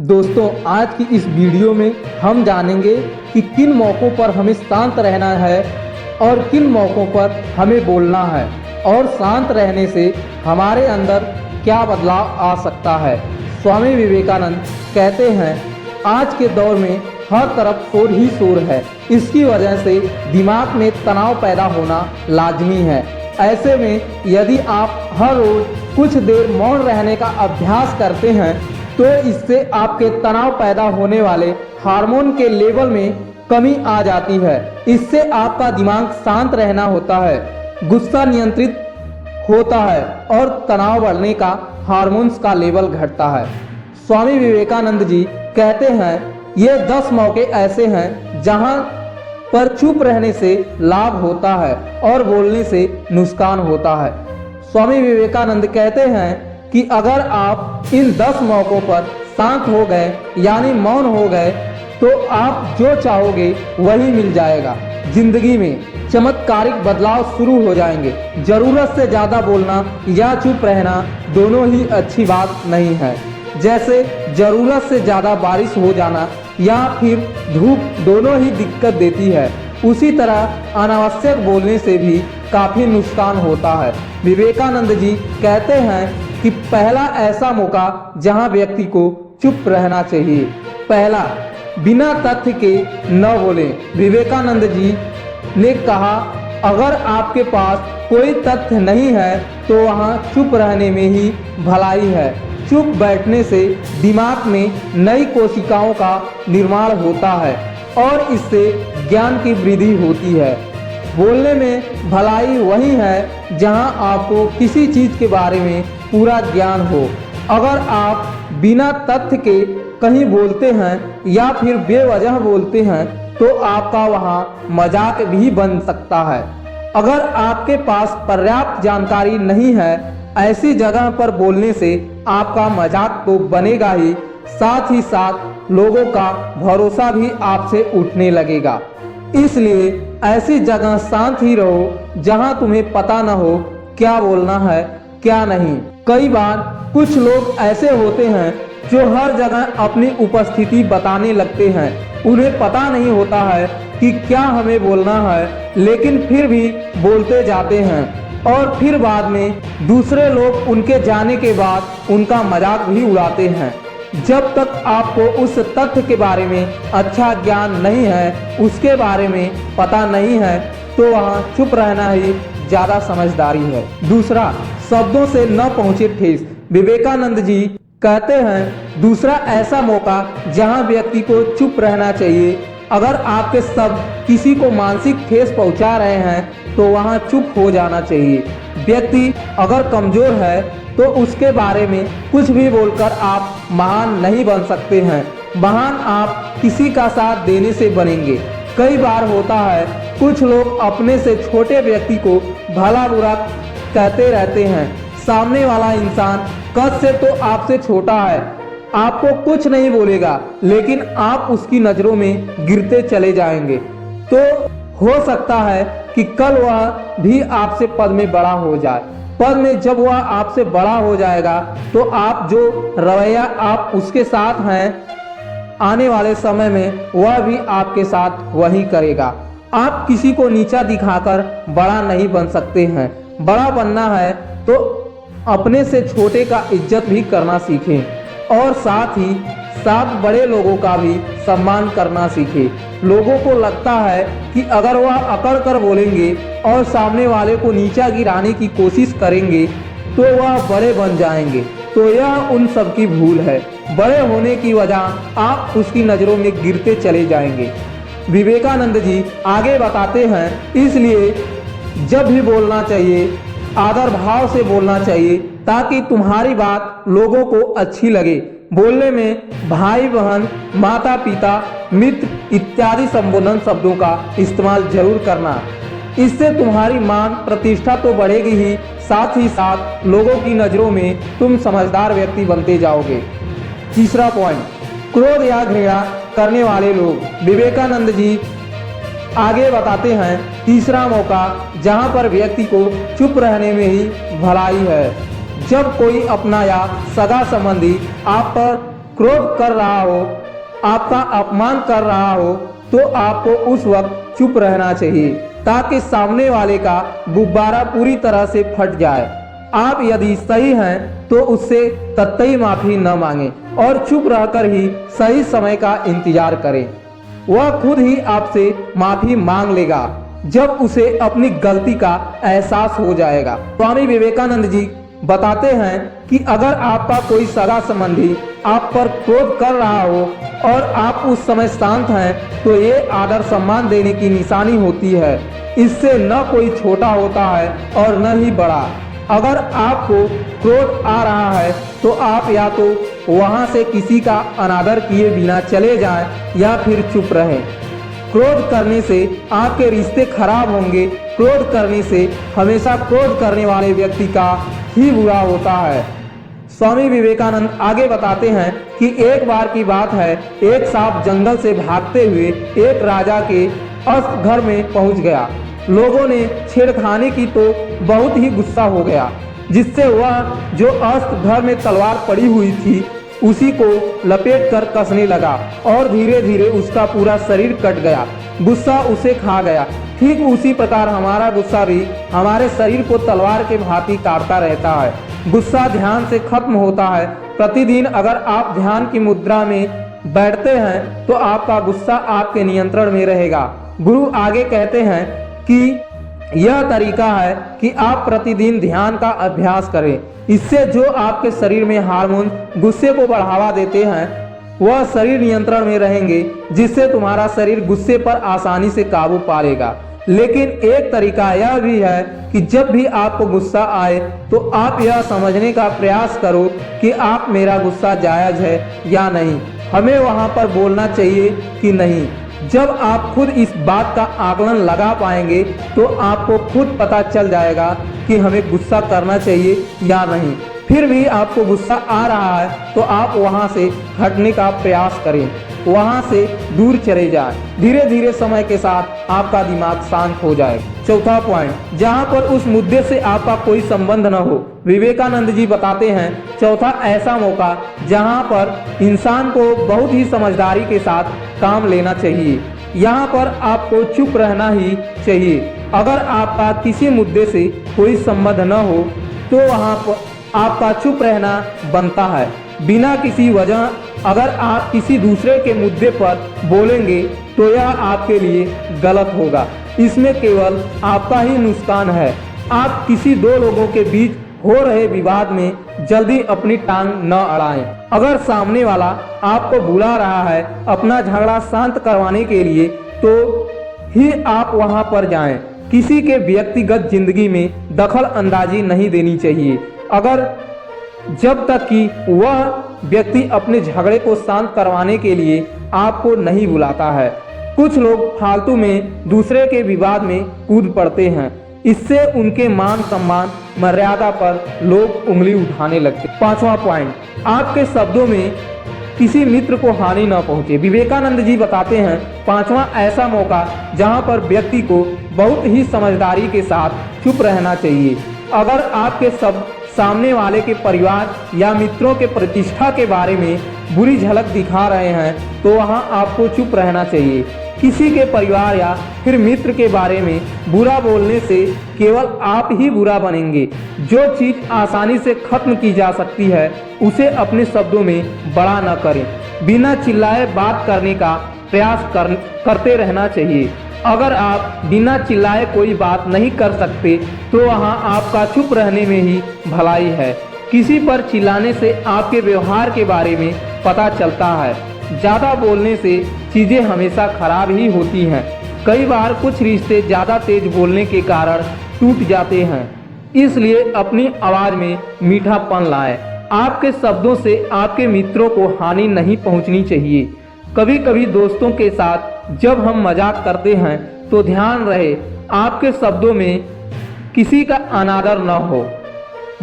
दोस्तों, आज की इस वीडियो में हम जानेंगे कि किन मौक़ों पर हमें शांत रहना है और किन मौक़ों पर हमें बोलना है और शांत रहने से हमारे अंदर क्या बदलाव आ सकता है। स्वामी विवेकानंद कहते हैं, आज के दौर में हर तरफ शोर ही शोर है। इसकी वजह से दिमाग में तनाव पैदा होना लाजमी है। ऐसे में यदि आप हर रोज़ कुछ देर मौन रहने का अभ्यास करते हैं तो इससे आपके तनाव पैदा होने वाले हार्मोन के लेवल में कमी आ जाती है। इससे आपका दिमाग शांत रहना होता है, गुस्सा नियंत्रित होता है और तनाव बढ़ने का हार्मोन्स का लेवल घटता है। स्वामी विवेकानंद जी कहते हैं, ये 10 मौके ऐसे हैं जहां पर चुप रहने से लाभ होता है और बोलने से नुकसान होता है। स्वामी विवेकानंद कहते हैं कि अगर आप इन 10 मौक़ों पर शांत हो गए यानी मौन हो गए तो आप जो चाहोगे वही मिल जाएगा। जिंदगी में चमत्कारिक बदलाव शुरू हो जाएंगे। ज़रूरत से ज़्यादा बोलना या चुप रहना दोनों ही अच्छी बात नहीं है। जैसे ज़रूरत से ज़्यादा बारिश हो जाना या फिर धूप दोनों ही दिक्कत देती है, उसी तरह अनावश्यक बोलने से भी काफ़ी नुकसान होता है। विवेकानंद जी कहते हैं कि पहला ऐसा मौका जहां व्यक्ति को चुप रहना चाहिए। पहला, बिना तथ्य के न बोलें। विवेकानंद जी ने कहा, अगर आपके पास कोई तथ्य नहीं है तो वहां चुप रहने में ही भलाई है। चुप बैठने से दिमाग में नई कोशिकाओं का निर्माण होता है और इससे ज्ञान की वृद्धि होती है। बोलने में भलाई वही है जहां आपको किसी चीज़ के बारे में पूरा ज्ञान हो। अगर आप बिना तथ्य के कहीं बोलते हैं या फिर बेवजह बोलते हैं तो आपका वहां मजाक भी बन सकता है। अगर आपके पास पर्याप्त जानकारी नहीं है, ऐसी जगह पर बोलने से आपका मजाक तो बनेगा ही, साथ ही साथ लोगों का भरोसा भी आपसे उठने लगेगा। इसलिए ऐसी जगह शांत ही रहो जहां तुम्हें पता न हो क्या बोलना है क्या नहीं। कई बार कुछ लोग ऐसे होते हैं जो हर जगह अपनी उपस्थिति बताने लगते हैं। उन्हें पता नहीं होता है कि क्या हमें बोलना है, लेकिन फिर भी बोलते जाते हैं और फिर बाद में दूसरे लोग उनके जाने के बाद उनका मजाक भी उड़ाते हैं। जब तक आपको उस तथ्य के बारे में अच्छा ज्ञान नहीं है, उसके बारे में पता नहीं है, तो वहाँ चुप रहना ही ज़्यादा समझदारी है। दूसरा, शब्दों से न पहुँचे ठेस। विवेकानंद जी कहते हैं, दूसरा ऐसा मौका जहाँ व्यक्ति को चुप रहना चाहिए। अगर आपके शब्द किसी को मानसिक ठेस पहुँचा रहे हैं तो वहाँ चुप हो जाना चाहिए। व्यक्ति अगर कमज़ोर है तो उसके बारे में कुछ भी बोलकर आप महान नहीं बन सकते हैं। महान आप किसी का साथ देने से बनेंगे। कई बार होता है कुछ लोग अपने से छोटे व्यक्ति को भला बुरा कहते रहते हैं। सामने वाला इंसान कद से तो आपसे छोटा है, आपको कुछ नहीं बोलेगा, लेकिन आप उसकी नज़रों में गिरते चले जाएंगे। तो हो सकता है कि कल वह भी आपसे पद में बड़ा हो जाए। पद में जब वह आपसे बड़ा हो जाएगा तो आप जो रवैया आप उसके साथ हैं, आने वाले समय में वह भी आपके साथ वही करेगा। आप किसी को नीचा दिखाकर बड़ा नहीं बन सकते हैं। बड़ा बनना है तो अपने से छोटे का इज्जत भी करना सीखें और साथ ही साथ बड़े लोगों का भी सम्मान करना सीखें। लोगों को लगता है कि अगर वह अकड़ कर बोलेंगे और सामने वाले को नीचा गिराने की कोशिश करेंगे तो वह बड़े बन जाएंगे, तो यह उन सब की भूल है। बड़े होने की वजह आप उसकी नज़रों में गिरते चले जाएंगे। विवेकानंद जी आगे बताते हैं, इसलिए जब भी बोलना चाहिए आदर भाव से बोलना चाहिए ताकि तुम्हारी बात लोगों को अच्छी लगे। बोलने में भाई बहन, माता पिता, मित्र इत्यादि संबोधन शब्दों का इस्तेमाल जरूर करना। इससे तुम्हारी मान प्रतिष्ठा तो बढ़ेगी ही, साथ ही साथ लोगों की नज़रों में तुम समझदार व्यक्ति बनते जाओगे। तीसरा पॉइंट, क्रोध या घृणा करने वाले लोग। विवेकानंद जी आगे बताते हैं, तीसरा मौका जहां पर व्यक्ति को चुप रहने में ही भलाई है। जब कोई अपना या सगा संबंधी आप पर क्रोध कर रहा हो, आपका अपमान कर रहा हो, तो आपको उस वक्त चुप रहना चाहिए ताकि सामने वाले का गुब्बारा पूरी तरह से फट जाए। आप यदि सही हैं तो उससे तत्काल माफी न मांगें और चुप रहकर ही सही समय का इंतजार करें। वह खुद ही आपसे माफी मांग लेगा जब उसे अपनी गलती का एहसास हो जाएगा। स्वामी विवेकानंद जी बताते हैं कि अगर आपका कोई सगा संबंधी आप पर क्रोध कर रहा हो और आप उस समय शांत हैं तो ये आदर सम्मान देने की निशानी होती है। इससे न कोई छोटा होता है और न ही बड़ा। अगर आपको क्रोध आ रहा है तो आप या तो वहां से किसी का अनादर किए बिना चले जाएं या फिर चुप रहें। क्रोध करने से आपके रिश्ते खराब होंगे। क्रोध करने से हमेशा क्रोध करने वाले व्यक्ति का ही बुरा होता है। स्वामी विवेकानंद आगे बताते हैं कि एक बार की बात है, एक सांप जंगल से भागते हुए एक राजा के अस्त घर में पहुंच गया। लोगों ने छेड़खानी की तो बहुत ही गुस्सा हो गया, जिससे वह जो अस्त घर में तलवार पड़ी हुई थी उसी को लपेट कर कसने लगा और धीरे धीरे उसका पूरा शरीर कट गया। गुस्सा उसे खा गया। ठीक उसी प्रकार हमारा गुस्सा भी हमारे शरीर को तलवार के भांति काटता रहता है। गुस्सा ध्यान से खत्म होता है। प्रतिदिन अगर आप ध्यान की मुद्रा में बैठते हैं तो आपका गुस्सा आपके नियंत्रण में रहेगा। गुरु आगे कहते हैं कि यह तरीका है कि आप प्रतिदिन ध्यान का अभ्यास करें। इससे जो आपके शरीर में हार्मोन गुस्से को बढ़ावा देते हैं वह शरीर नियंत्रण में रहेंगे, जिससे तुम्हारा शरीर गुस्से पर आसानी से काबू पा लेगा। लेकिन एक तरीका यह भी है कि जब भी आपको गुस्सा आए तो आप यह समझने का प्रयास करो कि आप मेरा गुस्सा जायज है या नहीं, हमें वहां पर बोलना चाहिए कि नहीं। जब आप खुद इस बात का आकलन लगा पाएंगे तो आपको खुद पता चल जाएगा कि हमें गुस्सा करना चाहिए या नहीं। फिर भी आपको गुस्सा आ रहा है तो आप वहां से हटने का प्रयास करें, वहां से दूर चले जाएं। धीरे धीरे समय के साथ आपका दिमाग शांत हो जाएगा। चौथा पॉइंट, जहां पर उस मुद्दे से आपका कोई संबंध न हो। विवेकानंद जी बताते हैं चौथा ऐसा मौका जहां पर इंसान को बहुत ही समझदारी के साथ काम लेना चाहिए। यहाँ पर आपको चुप रहना ही चाहिए। अगर आपका किसी मुद्दे से कोई संबंध न हो तो वहाँ पर आपका चुप रहना बनता है। बिना किसी वजह अगर आप किसी दूसरे के मुद्दे पर बोलेंगे तो यह आपके लिए गलत होगा। इसमें केवल आपका ही नुकसान है। आप किसी दो लोगों के बीच हो रहे विवाद में जल्दी अपनी टांग न अड़ाएं। अगर सामने वाला आपको बुला रहा है अपना झगड़ा शांत करवाने के लिए तो ही आप वहां पर जाएं। किसी के व्यक्तिगत जिंदगी में दखल अंदाजी नहीं देनी चाहिए अगर जब तक कि वह व्यक्ति अपने झगड़े को शांत करवाने के लिए आपको नहीं बुलाता है। कुछ लोग फालतू में दूसरे के विवाद में कूद पड़ते हैं। इससे उनके मान सम्मान मर्यादा पर लोग उंगली उठाने लगते। पांचवा पॉइंट, आपके शब्दों में किसी मित्र को हानि न पहुंचे। विवेकानंद जी बताते हैं पांचवा ऐसा मौका जहां पर व्यक्ति को बहुत ही समझदारी के साथ चुप रहना चाहिए। अगर आपके शब्द सामने वाले के परिवार या मित्रों के प्रतिष्ठा के बारे में बुरी झलक दिखा रहे हैं तो वहां आपको चुप रहना चाहिए। किसी के परिवार या फिर मित्र के बारे में बुरा बोलने से केवल आप ही बुरा बनेंगे। जो चीज़ आसानी से खत्म की जा सकती है उसे अपने शब्दों में बड़ा न करें। बिना चिल्लाए बात करने का प्रयास करते रहना चाहिए। अगर आप बिना चिल्लाए कोई बात नहीं कर सकते तो वहाँ आपका चुप रहने में ही भलाई है। किसी पर चिल्लाने से आपके व्यवहार के बारे में पता चलता है। ज़्यादा बोलने से चीज़ें हमेशा खराब ही होती हैं। कई बार कुछ रिश्ते ज़्यादा तेज बोलने के कारण टूट जाते हैं। इसलिए अपनी आवाज़ में मीठापन लाएं। आपके शब्दों से आपके मित्रों को हानि नहीं पहुंचनी चाहिए। कभी कभी दोस्तों के साथ जब हम मजाक करते हैं तो ध्यान रहे आपके शब्दों में किसी का अनादर न हो।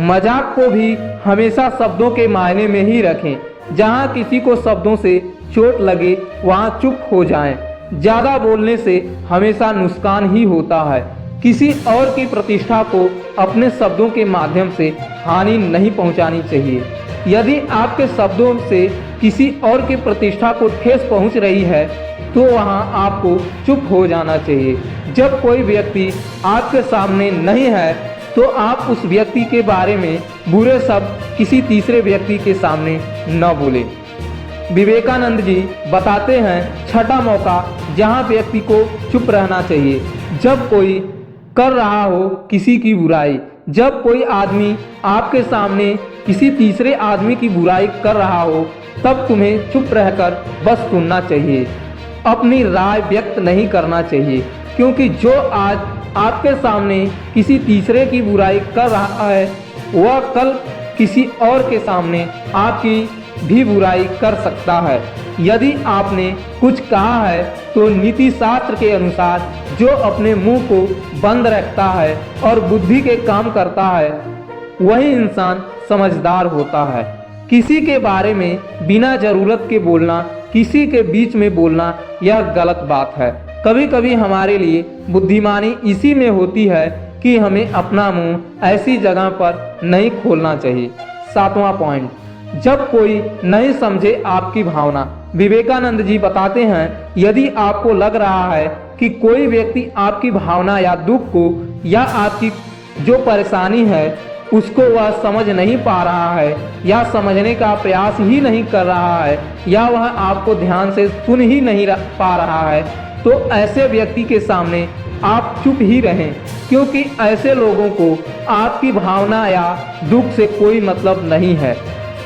मजाक को भी हमेशा शब्दों के मायने में ही रखें। जहां किसी को शब्दों से चोट लगे वहां चुप हो जाएं। ज़्यादा बोलने से हमेशा नुकसान ही होता है। किसी और की प्रतिष्ठा को अपने शब्दों के माध्यम से हानि नहीं पहुंचानी चाहिए। यदि आपके शब्दों से किसी और की प्रतिष्ठा को ठेस पहुंच रही है तो वहां आपको चुप हो जाना चाहिए। जब कोई व्यक्ति आपके सामने नहीं है तो आप उस व्यक्ति के बारे में बुरे शब्द किसी तीसरे व्यक्ति के सामने न बोलें। विवेकानंद जी बताते हैं छठा मौका जहां व्यक्ति को चुप रहना चाहिए, जब कोई कर रहा हो किसी की बुराई। जब कोई आदमी आपके सामने किसी तीसरे आदमी की बुराई कर रहा हो तब तुम्हें चुप रहकर बस सुनना चाहिए, अपनी राय व्यक्त नहीं करना चाहिए, क्योंकि जो आज आपके सामने किसी तीसरे की बुराई कर रहा है वह कल किसी और के सामने आपकी भी बुराई कर सकता है। यदि आपने कुछ कहा है तो नीति शास्त्र के अनुसार जो अपने मुंह को बंद रखता है और बुद्धि के काम करता है वही इंसान समझदार होता है। किसी के बारे में बिना जरूरत के बोलना, किसी के बीच में बोलना यह गलत बात है। कभी कभी हमारे लिए बुद्धिमानी इसी में होती है कि हमें अपना मुंह ऐसी जगह पर नहीं खोलना चाहिए। सातवां पॉइंट, जब कोई नहीं समझे आपकी भावना। विवेकानंद जी बताते हैं यदि आपको लग रहा है कि कोई व्यक्ति आपकी भावना या दुख को या आपकी जो परेशानी है उसको वह समझ नहीं पा रहा है या समझने का प्रयास ही नहीं कर रहा है या वह आपको ध्यान से सुन ही नहीं पा रहा है तो ऐसे व्यक्ति के सामने आप चुप ही रहें, क्योंकि ऐसे लोगों को आपकी भावना या दुख से कोई मतलब नहीं है।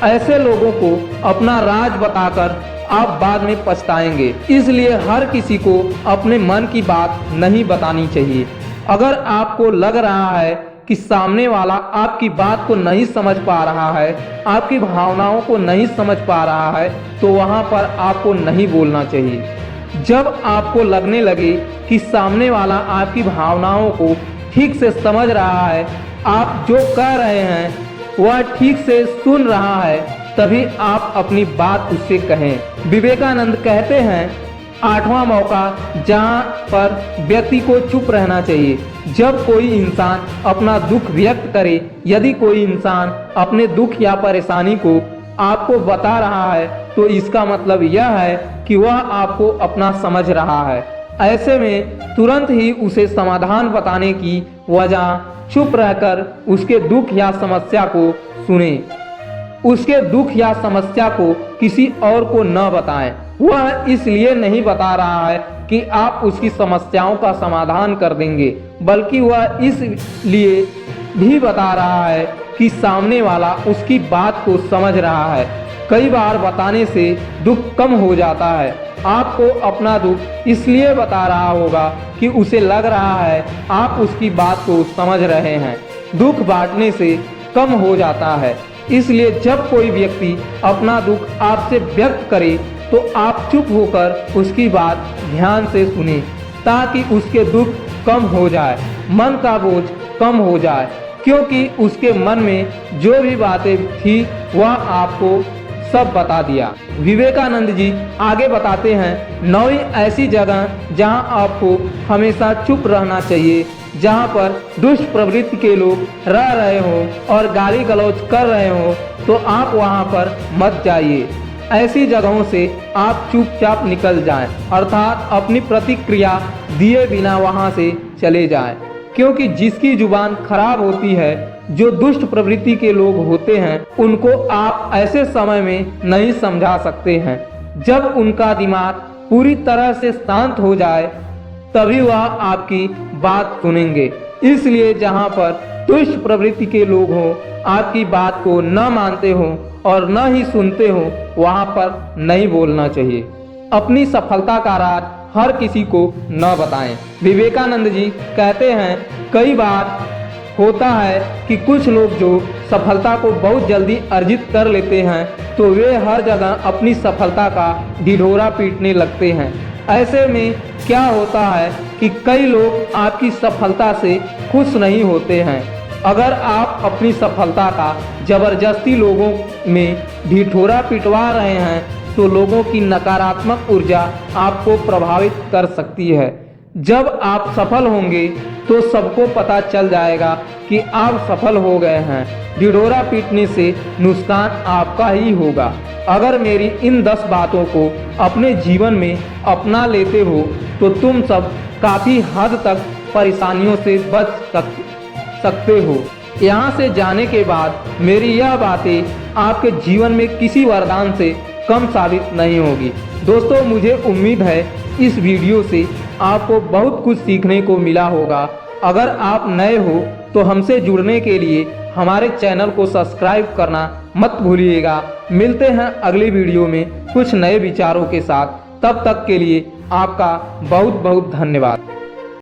ऐसे लोगों को अपना राज बताकर आप बाद में पछताएंगे। इसलिए हर किसी को अपने मन की बात नहीं बतानी चाहिए। अगर आपको लग रहा है कि सामने वाला आपकी बात को नहीं समझ पा रहा है, आपकी भावनाओं को नहीं समझ पा रहा है, तो वहां पर आपको नहीं बोलना चाहिए। जब आपको लगने लगे कि सामने वाला आपकी भावनाओं को ठीक से समझ रहा है, आप जो कह रहे हैं वह ठीक से सुन रहा है, तभी आप अपनी बात उससे कहें। विवेकानंद कहते हैं आठवां मौका जहां पर व्यक्ति को चुप रहना चाहिए, जब कोई इंसान अपना दुख व्यक्त करे। यदि कोई इंसान अपने दुख या परेशानी को आपको बता रहा है तो इसका मतलब यह है कि वह आपको अपना समझ रहा है। ऐसे में तुरंत ही उसे समाधान बताने की वजह चुप रहकर उसके दुख या समस्या को सुने। उसके दुख या समस्या को किसी और को न बताएं। वह इसलिए नहीं बता रहा है कि आप उसकी समस्याओं का समाधान कर देंगे, बल्कि वह इसलिए भी बता रहा है कि सामने वाला उसकी बात को समझ रहा है। कई बार बताने से दुख कम हो जाता है। आपको अपना दुख इसलिए बता रहा होगा कि उसे लग रहा है आप उसकी बात को समझ रहे हैं। दुख बांटने से कम हो जाता है। इसलिए जब कोई व्यक्ति अपना दुख आपसे व्यक्त करे तो आप चुप होकर उसकी बात ध्यान से सुने, ताकि उसके दुख कम हो जाए, मन का बोझ कम हो जाए, क्योंकि उसके मन में जो भी बातें थी वह आपको सब बता दिया। विवेकानंद जी आगे बताते हैं नौवीं ऐसी जगह जहां आपको हमेशा चुप रहना चाहिए, जहां पर दुष्ट प्रवृत्ति के लोग रह रहे हो और गाली गलौज कर रहे हो तो आप वहां पर मत जाइए। ऐसी जगहों से आप चुपचाप निकल जाएं, अर्थात अपनी प्रतिक्रिया दिए बिना वहां से चले जाएं, क्योंकि जिसकी जुबान खराब होती है, जो दुष्ट प्रवृत्ति के लोग होते हैं, उनको आप ऐसे समय में नहीं समझा सकते हैं। जब उनका दिमाग पूरी तरह से शांत हो जाए तभी वह आपकी बात सुनेंगे। इसलिए जहां पर दुष्ट प्रवृत्ति के लोग हों, आपकी बात को न मानते हों और न ही सुनते हों, वहां पर नहीं बोलना चाहिए। अपनी सफलता का राज हर किसी को न बताएं। विवेकानंद जी कहते हैं कई बार होता है कि कुछ लोग जो सफलता को बहुत जल्दी अर्जित कर लेते हैं तो वे हर जगह अपनी सफलता का ढिढोरा पीटने लगते हैं। ऐसे में क्या होता है कि कई लोग आपकी सफलता से खुश नहीं होते हैं। अगर आप अपनी सफलता का जबरदस्ती लोगों में ढिढोरा पिटवा रहे हैं तो लोगों की नकारात्मक ऊर्जा आपको प्रभावित कर सकती है। जब आप सफल होंगे तो सबको पता चल जाएगा कि आप सफल हो गए हैं। ढिढोरा पीटने से नुकसान आपका ही होगा। अगर मेरी इन 10 बातों को अपने जीवन में अपना लेते हो तो तुम सब काफ़ी हद तक परेशानियों से बच सकते हो। यहाँ से जाने के बाद मेरी यह बातें आपके जीवन में किसी वरदान से कम साबित नहीं होगी। दोस्तों, मुझे उम्मीद है इस वीडियो से आपको बहुत कुछ सीखने को मिला होगा। अगर आप नए हो तो हमसे जुड़ने के लिए हमारे चैनल को सब्सक्राइब करना मत भूलिएगा। मिलते हैं अगली वीडियो में कुछ नए विचारों के साथ। तब तक के लिए आपका बहुत बहुत धन्यवाद।